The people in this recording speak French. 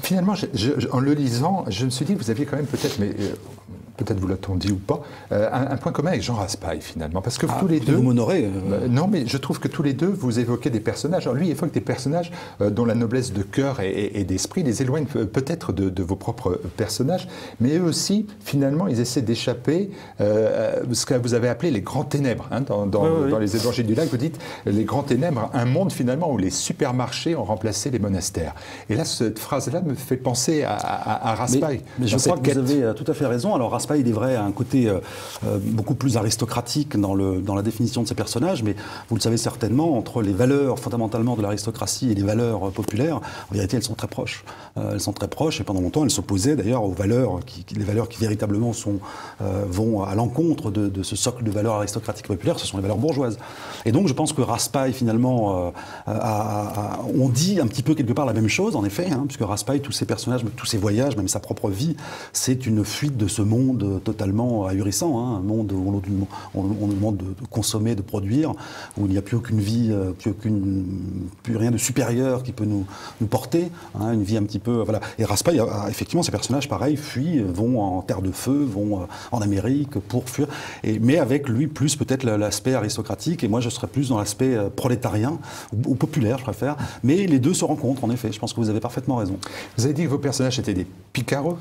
finalement, en le lisant, je me suis dit que vous aviez quand même peut-être, mais peut-être vous l'a-t-on dit ou pas, un point commun avec Jean Raspail finalement, parce que tous les deux... Vous m'honorez. Non, mais je trouve que tous les deux, vous évoquez des personnages. Alors lui, il évoque des personnages dont la noblesse de cœur et d'esprit les éloigne peut-être de vos propres personnages, mais eux aussi, finalement, ils essaient d'échapper ce que vous avez appelé les grands ténèbres. Hein, dans les Évangiles du Lac, vous dites les grands ténèbres, un monde finalement où les supermarchés ont remplacé les monastères. Et là, cette phrase-là me fait penser à Raspail. Mais je crois que vous avez tout à fait raison. Alors Raspail, il est vrai, a un côté beaucoup plus aristocratique dans la définition de ses personnages, mais vous le savez certainement, entre les valeurs fondamentalement de l'aristocratie et les valeurs populaires, en vérité, elles sont très proches. Elles sont très proches, et pendant longtemps, elles s'opposaient d'ailleurs aux valeurs, les valeurs qui véritablement vont à l'encontre de ce socle de valeurs aristocratiques populaires, ce sont les valeurs bourgeoises. Et donc, je pense que Raspail, finalement, on dit un petit peu quelque part la même chose, en effet, hein, puisque Raspail, tous ses personnages, tous ses voyages, même sa propre vie, c'est une fuite de ce monde totalement ahurissant, hein, un monde où on nous demande de consommer, de produire, où il n'y a plus aucune vie, plus rien de supérieur qui peut nous porter, hein, une vie un petit peu... Voilà. Et Raspail, effectivement, ces personnages, pareil, fuient, vont en terre de feu, vont en Amérique pour fuir, mais avec lui plus peut-être l'aspect aristocratique, et moi je serais plus dans l'aspect prolétarien, ou populaire, je préfère, mais les deux se rencontrent, en effet, je pense que vous avez parfaitement raison. Vous avez dit que vos personnages étaient des picaros.